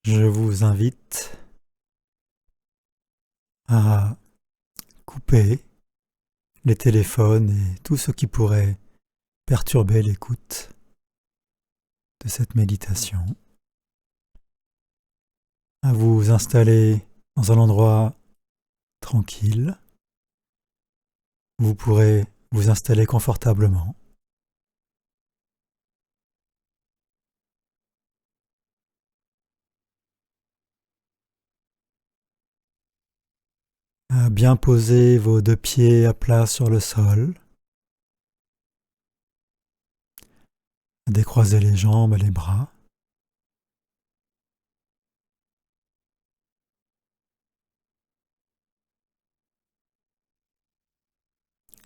Je vous invite à couper les téléphones et tout ce qui pourrait perturber l'écoute de cette méditation, à vous installer dans un endroit tranquille. Vous pourrez vous installer confortablement, à bien poser vos deux pieds à plat sur le sol, à décroiser les jambes et les bras,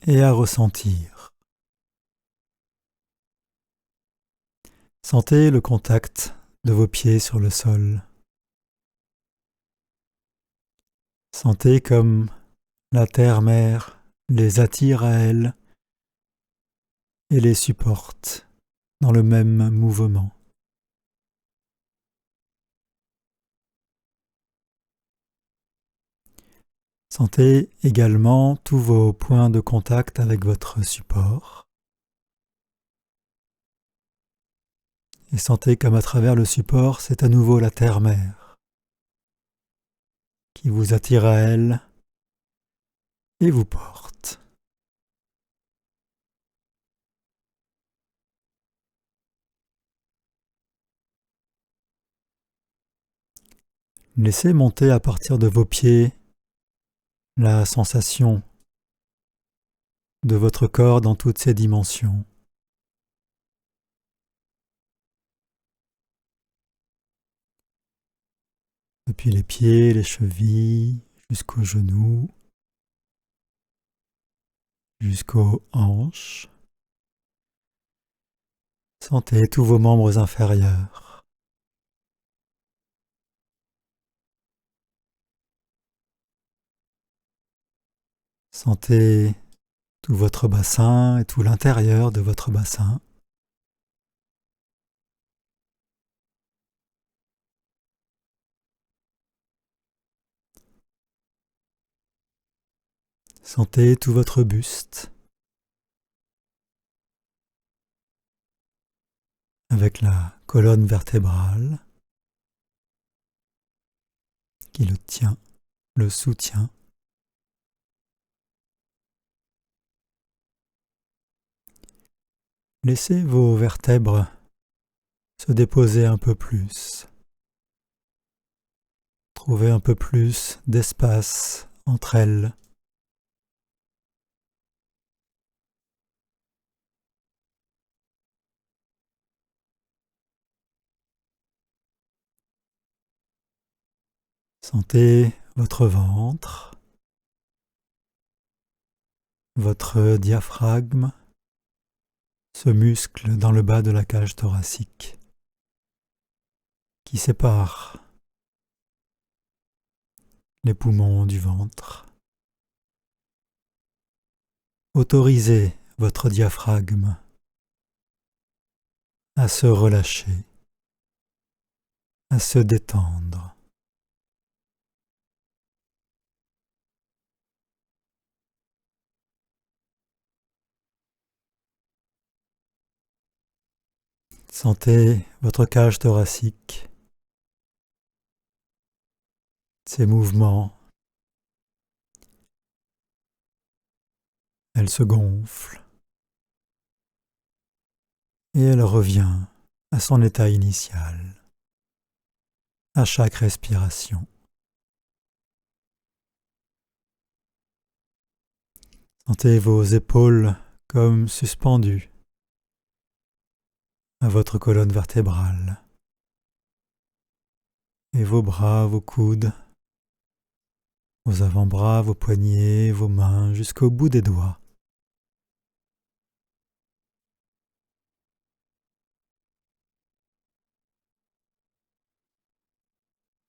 et à ressentir. Sentez le contact de vos pieds sur le sol. Sentez comme la terre-mère les attire à elle et les supporte dans le même mouvement. Sentez également tous vos points de contact avec votre support et sentez comme à travers le support, c'est à nouveau la terre-mère qui vous attire à elle et vous porte. Laissez monter à partir de vos pieds la sensation de votre corps dans toutes ses dimensions. Depuis les pieds, les chevilles, jusqu'aux genoux, jusqu'aux hanches. Sentez tous vos membres inférieurs. Sentez tout votre bassin et tout l'intérieur de votre bassin. Sentez tout votre buste avec la colonne vertébrale qui le tient, le soutient. Laissez vos vertèbres se déposer un peu plus. Trouvez un peu plus d'espace entre elles. Sentez votre ventre, votre diaphragme, ce muscle dans le bas de la cage thoracique qui sépare les poumons du ventre. Autorisez votre diaphragme à se relâcher, à se détendre. Sentez votre cage thoracique, ses mouvements. Elle se gonfle et elle revient à son état initial à chaque respiration. Sentez vos épaules comme suspendues à votre colonne vertébrale et vos bras, vos coudes, vos avant-bras, vos poignets, vos mains jusqu'au bout des doigts.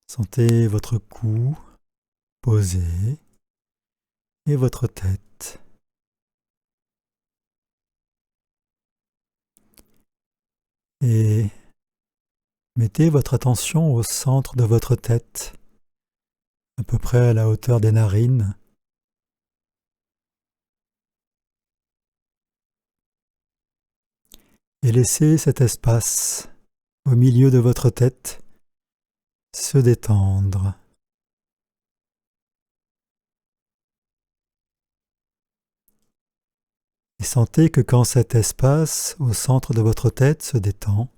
Sentez votre cou posé et votre tête. Et Mettez votre attention au centre de votre tête, à peu près à la hauteur des narines. Et laissez cet espace au milieu de votre tête se détendre. Et sentez que quand cet espace au centre de votre tête se détend,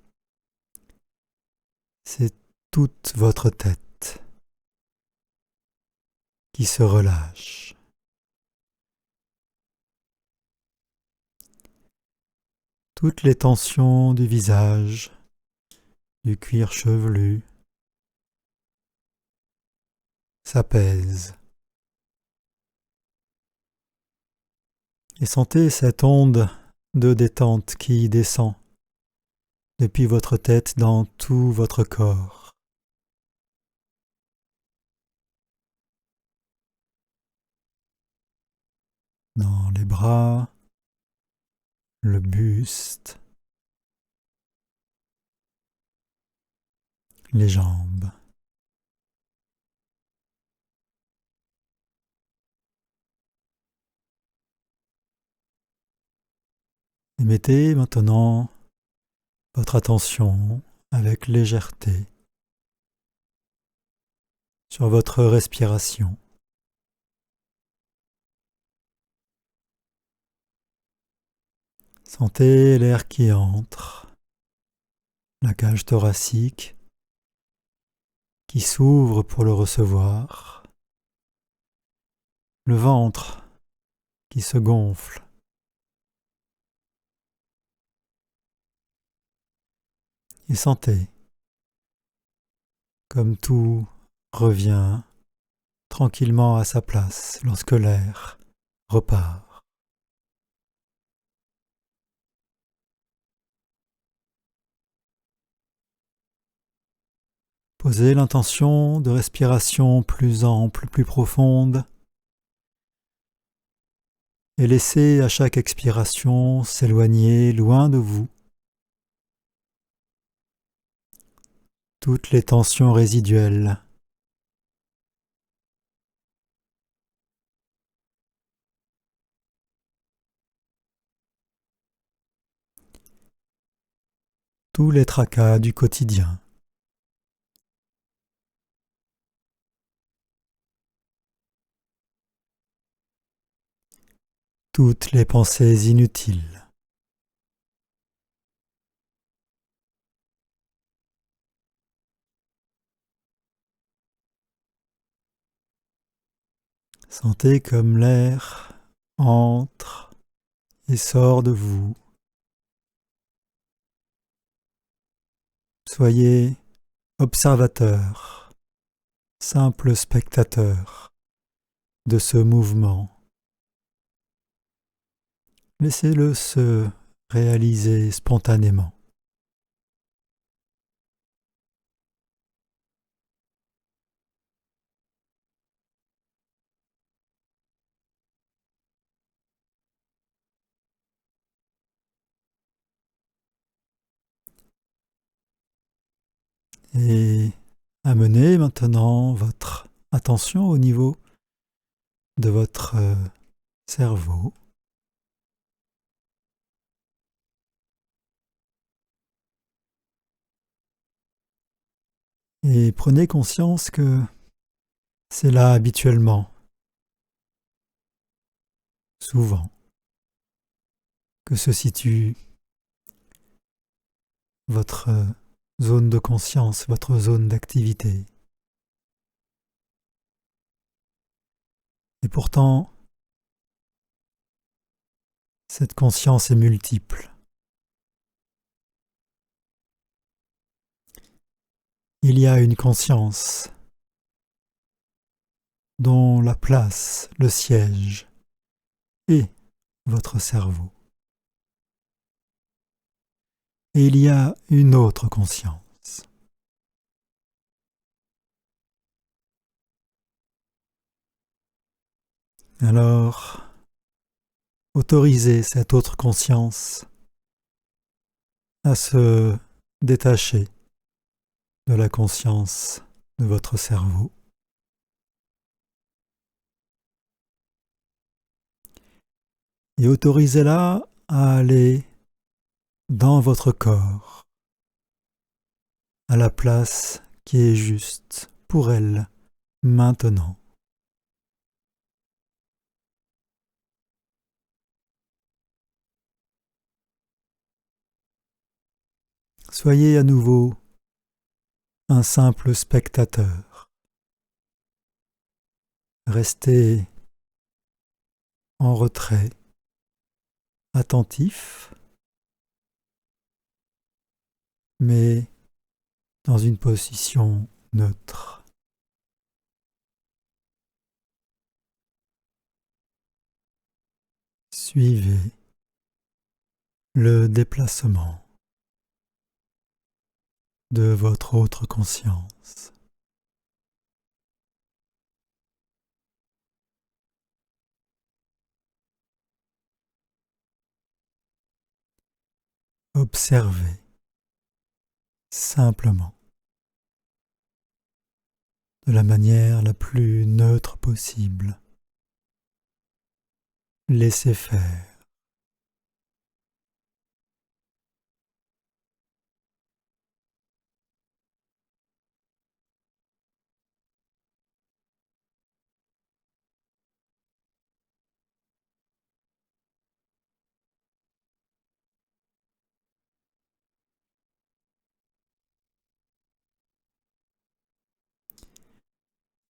c'est toute votre tête qui se relâche. Toutes les tensions du visage, du cuir chevelu, s'apaisent. Et sentez cette onde de détente qui descend depuis votre tête dans tout votre corps. Dans les bras, le buste, les jambes. Et mettez maintenant votre attention avec légèreté sur votre respiration. Sentez l'air qui entre, la cage thoracique qui s'ouvre pour le recevoir, le ventre qui se gonfle. Et sentez comme tout revient tranquillement à sa place lorsque l'air repart. Posez l'intention de respiration plus ample, plus profonde, et laissez à chaque expiration s'éloigner loin de vous toutes les tensions résiduelles. Tous les tracas du quotidien. Toutes les pensées inutiles. Sentez comme l'air entre et sort de vous. Soyez observateur, simple spectateur de ce mouvement. Laissez-le se réaliser spontanément. Et amenez maintenant votre attention au niveau de votre cerveau. Et prenez conscience que c'est là habituellement, souvent, que se situe votre zone de conscience, votre zone d'activité. Et pourtant, cette conscience est multiple. Il y a une conscience dont la place, le siège, est votre cerveau. Et il y a une autre conscience. Alors, autorisez cette autre conscience à se détacher de la conscience de votre cerveau. Et autorisez-la à aller dans votre corps, à la place qui est juste pour elle maintenant. Soyez à nouveau un simple spectateur. Restez en retrait, attentif, mais dans une position neutre. Suivez le déplacement de votre autre conscience. Observez simplement, de la manière la plus neutre possible. Laissez faire.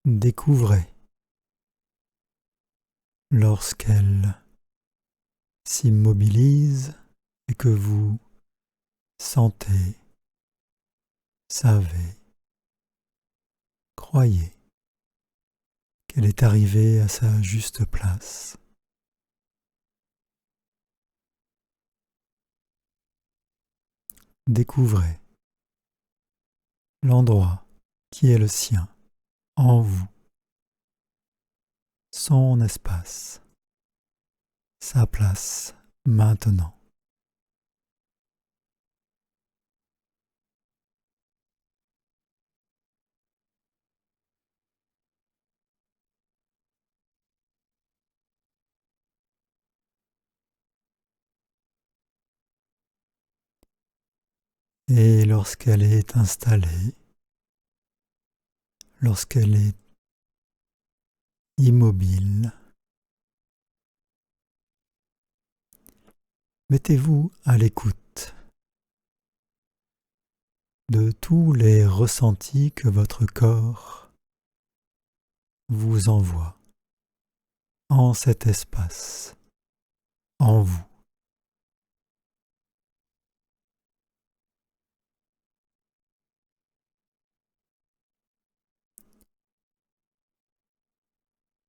Découvrez lorsqu'elle s'immobilise et que vous sentez, savez, croyez qu'elle est arrivée à sa juste place. Découvrez l'endroit qui est le sien en vous, son espace, sa place maintenant. Et lorsqu'elle est installée, lorsqu'elle est immobile, mettez-vous à l'écoute de tous les ressentis que votre corps vous envoie en cet espace, en vous.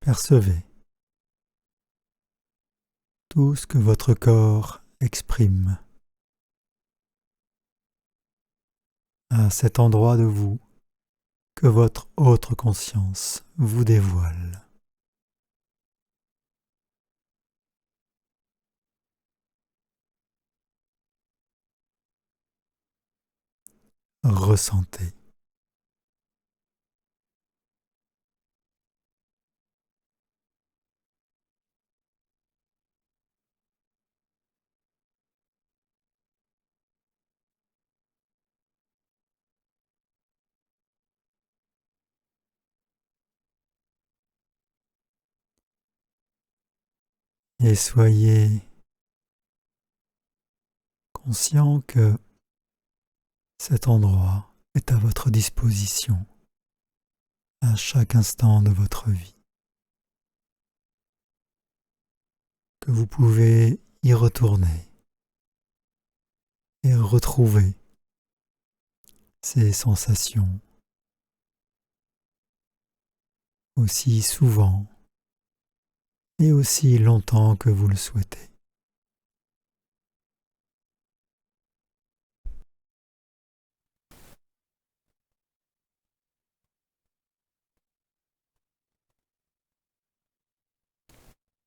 Percevez tout ce que votre corps exprime à cet endroit de vous que votre autre conscience vous dévoile. Ressentez. Et soyez conscient que cet endroit est à votre disposition à chaque instant de votre vie, que vous pouvez y retourner et retrouver ces sensations aussi souvent et aussi longtemps que vous le souhaitez.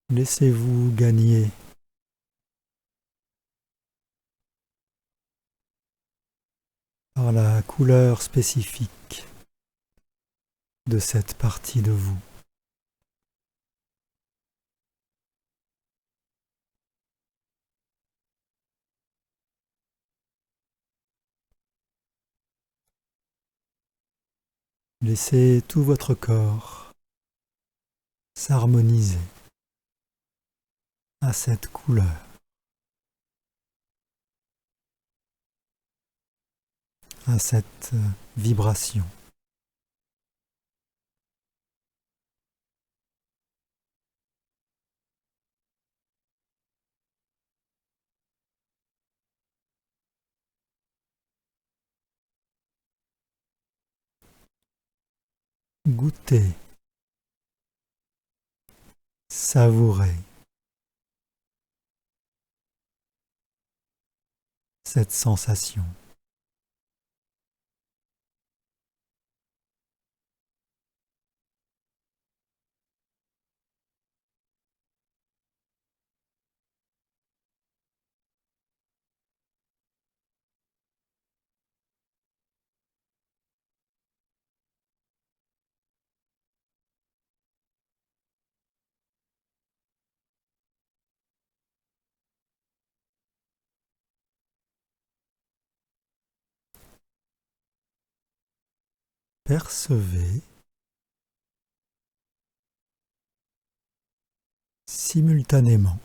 Laissez-vous gagner par la couleur spécifique de cette partie de vous. Laissez tout votre corps s'harmoniser à cette couleur, à cette vibration. Goûtez, savourez cette sensation. Percevez simultanément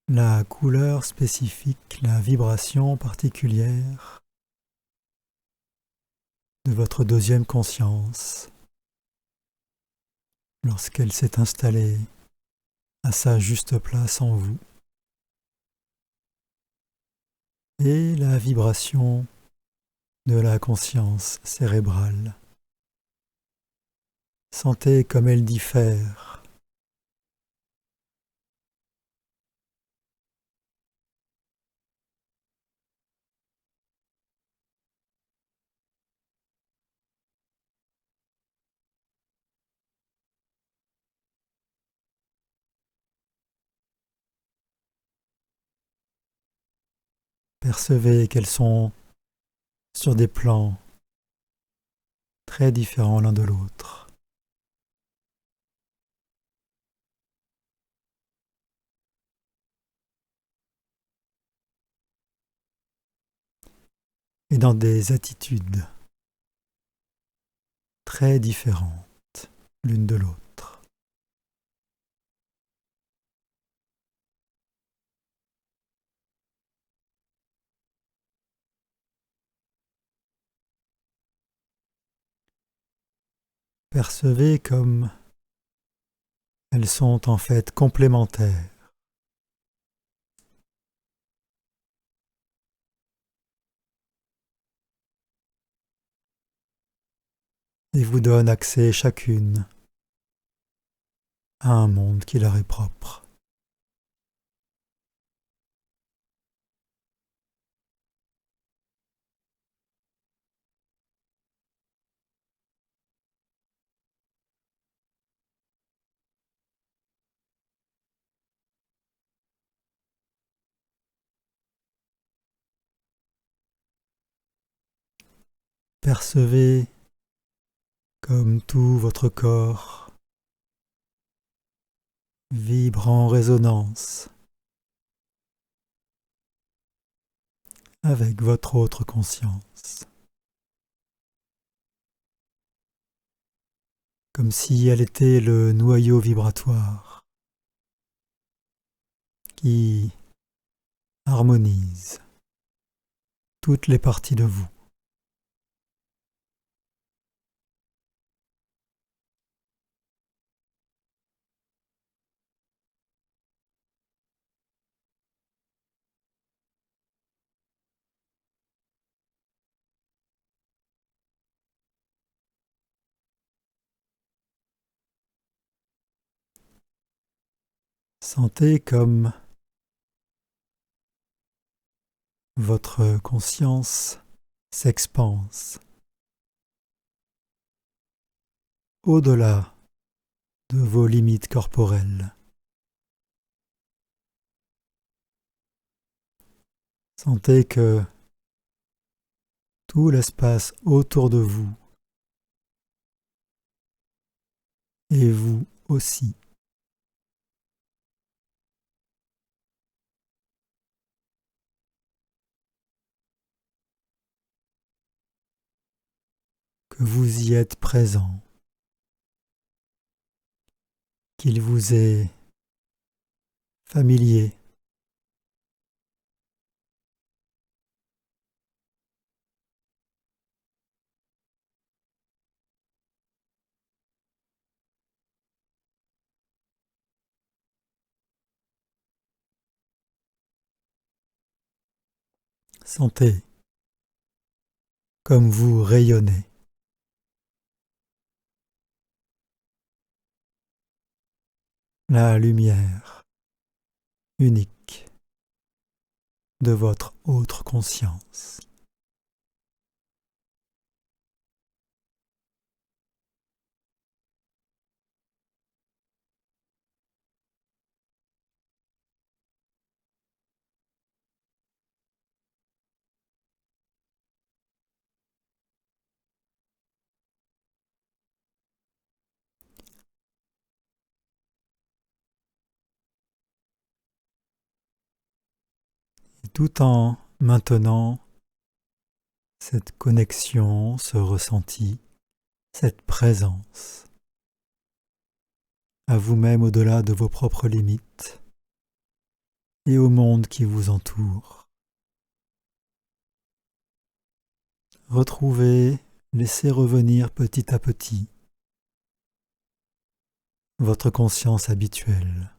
la couleur spécifique, la vibration particulière de votre deuxième conscience lorsqu'elle s'est installée à sa juste place en vous, et la vibration de la conscience cérébrale. Sentez comme elle diffère. Percevez qu'elles sont sur des plans très différents l'un de l'autre. Et dans des attitudes très différentes l'une de l'autre. Percevez comme elles sont en fait complémentaires. Et vous donnent accès chacune à un monde qui leur est propre. Percevez comme tout votre corps vibre en résonance avec votre autre conscience, comme si elle était le noyau vibratoire qui harmonise toutes les parties de vous. Sentez comme votre conscience s'expanse au-delà de vos limites corporelles. Sentez que tout l'espace autour de vous et vous aussi. Que vous y êtes présent, qu'il vous est familier. Sentez comme vous rayonnez. La lumière unique de votre autre conscience. Et tout en maintenant cette connexion, ce ressenti, cette présence à vous-même au-delà de vos propres limites et au monde qui vous entoure. Retrouvez, laissez revenir petit à petit votre conscience habituelle.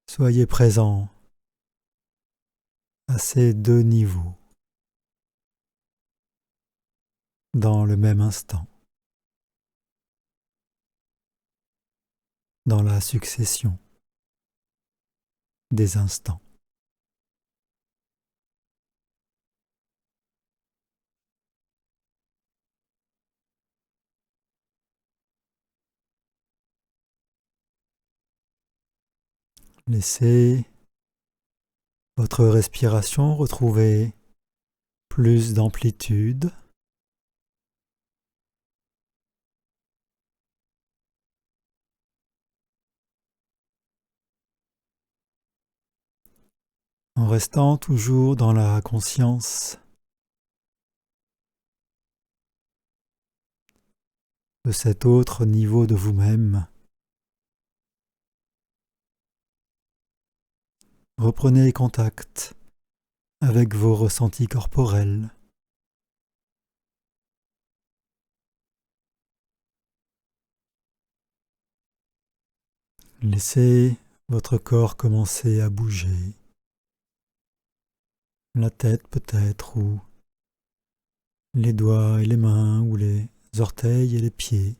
Soyez présent à ces deux niveaux dans le même instant, dans la succession des instants. Laissez votre respiration retrouver plus d'amplitude. En restant toujours dans la conscience de cet autre niveau de vous-même. Reprenez contact avec vos ressentis corporels. Laissez votre corps commencer à bouger. La tête peut-être, ou les doigts et les mains, ou les orteils et les pieds.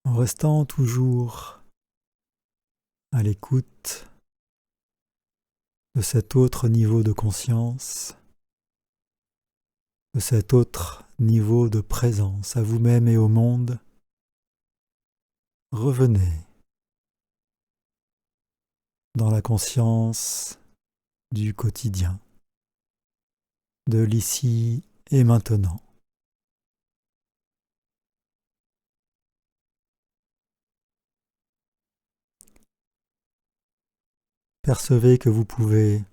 En restant toujours à l'écoute de cet autre niveau de conscience, de cet autre niveau de présence à vous-même et au monde, revenez dans la conscience du quotidien, de l'ici et maintenant. Percevez que vous pouvez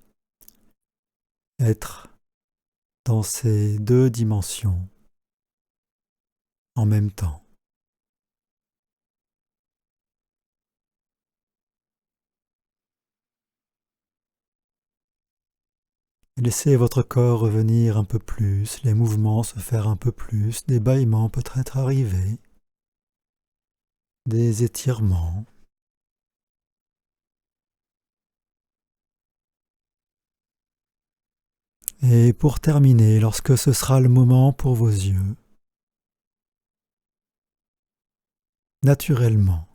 être dans ces deux dimensions en même temps. Laissez votre corps revenir un peu plus, les mouvements se faire un peu plus, des bâillements peut-être arriver, des étirements. Et pour terminer, lorsque ce sera le moment pour vos yeux, naturellement,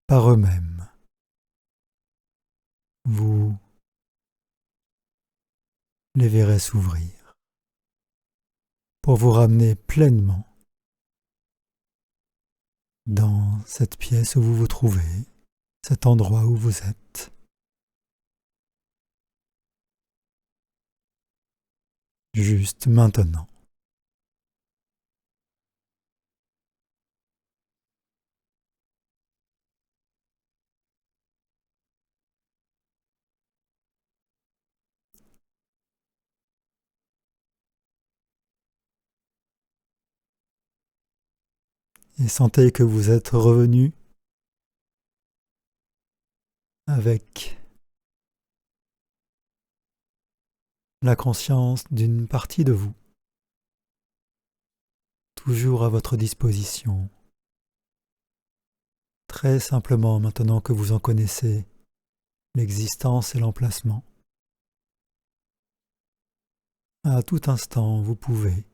par eux-mêmes, vous les verrez s'ouvrir. pour vous ramener pleinement dans cette pièce où vous vous trouvez, cet endroit où vous êtes. Juste maintenant. Et sentez que vous êtes revenu avec la conscience d'une partie de vous, toujours à votre disposition. Très simplement, maintenant que vous en connaissez l'existence et l'emplacement, à tout instant, vous pouvez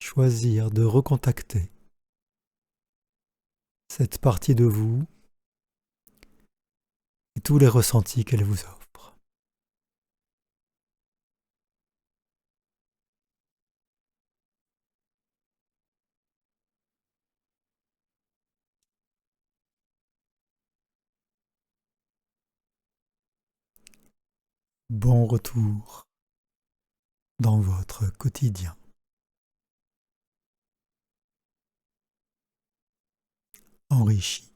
choisir de recontacter cette partie de vous et tous les ressentis qu'elle vous offre. Bon retour dans votre quotidien. Enrichi.